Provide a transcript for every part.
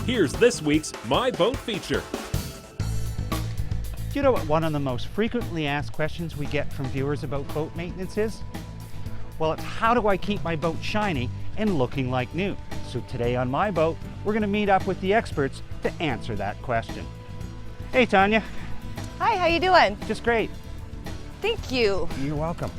Here's this week's My Boat feature. Do you know what one of the most frequently asked questions we get from viewers about boat maintenance is? Well, it's how do I keep my boat shiny and looking like new? So today on My Boat, we're going to meet up with the experts to answer that question. Hey, Tanya. Hi, how you doing? Just great. Thank you. You're welcome.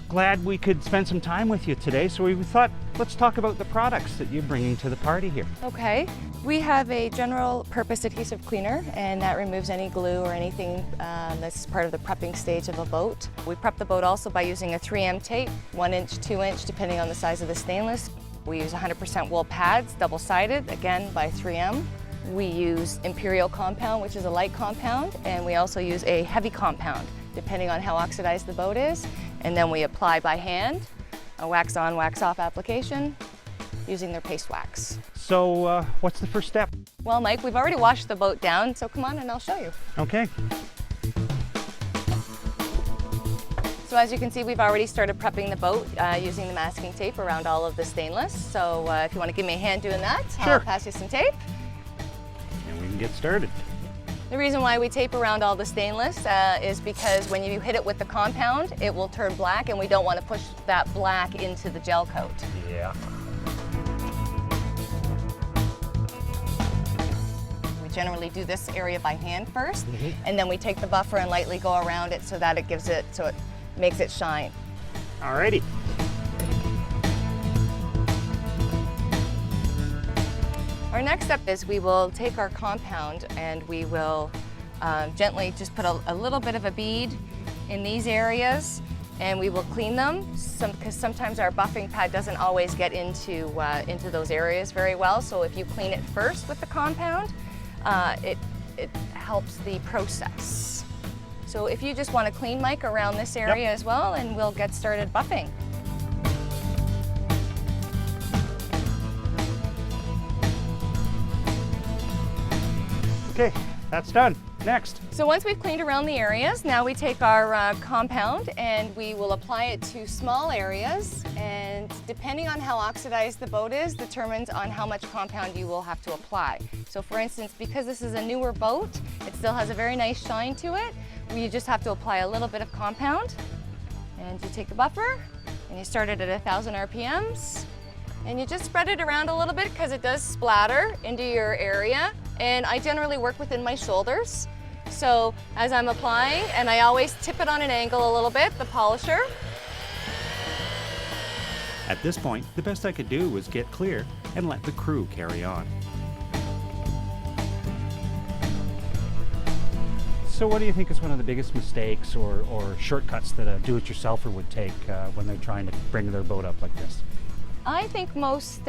Glad we could spend some time with you today, so we thought, let's talk about the products that you're bringing to the party here. Okay. We have a general purpose adhesive cleaner, and that removes any glue or anything that's part of the prepping stage of a boat. We prep the boat also by using a 3M tape, 1 inch, 2 inch, depending on the size of the stainless. We use 100% wool pads, double-sided, again by 3M. We use Imperial compound, which is a light compound, and we also use a heavy compound, depending on how oxidized the boat is. And then we apply by hand, a wax on, wax off application, using their paste wax. So what's the first step? Well, Mike, we've already washed the boat down, so come on and I'll show you. Okay. So as you can see, we've already started prepping the boat using the masking tape around all of the stainless. So if you want to give me a hand doing that, Sure. I'll pass you some tape. And we can get started. The reason why we tape around all the stainless is because when you hit it with the compound, it will turn black, and we don't want to push that black into the gel coat. Yeah. We generally do this area by hand first, and then we take the buffer and lightly go around it so that it gives it, so it makes it shine. Alrighty. Our next step is we will take our compound and we will gently just put a little bit of a bead in these areas, and we will clean them because sometimes our buffing pad doesn't always get into those areas very well. So if you clean it first with the compound, it helps the process. So if you just want to clean, Mike, around this area as well, and we'll get started buffing. Okay, that's done. Next. So once we've cleaned around the areas, now we take our compound and we will apply it to small areas, and depending on how oxidized the boat is determines on how much compound you will have to apply. So for instance, because this is a newer boat, it still has a very nice shine to it, you just have to apply a little bit of compound, and you take the buffer and you start it at 1,000 RPMs, and you just spread it around a little bit because it does splatter into your area. And I generally work within my shoulders. So as I'm applying, and I always tip it on an angle a little bit, the polisher. At this point, the best I could do was get clear and let the crew carry on. So what do you think is one of the biggest mistakes or shortcuts that a do-it-yourselfer would take when they're trying to bring their boat up like this? I think most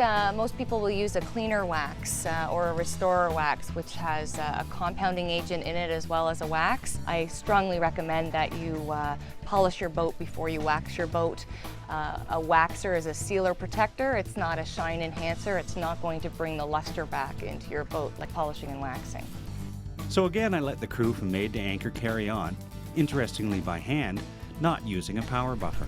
people will use a cleaner wax or a restorer wax, which has a compounding agent in it as well as a wax. I strongly recommend that you polish your boat before you wax your boat. A waxer is a sealer protector. It's not a shine enhancer. It's not going to bring the luster back into your boat like polishing and waxing. So again, I let the crew from Maid to Anchor carry on, interestingly by hand, not using a power buffer.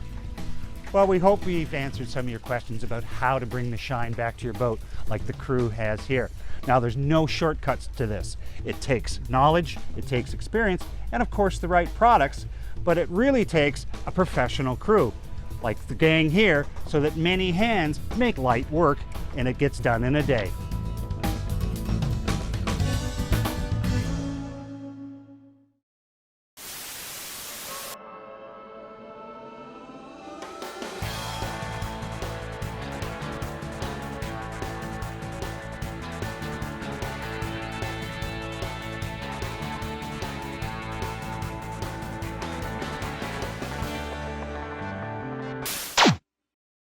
Well, we hope we've answered some of your questions about how to bring the shine back to your boat like the crew has here. Now, there's no shortcuts to this. It takes knowledge, it takes experience, and of course the right products, but it really takes a professional crew, like the gang here, so that many hands make light work and it gets done in a day.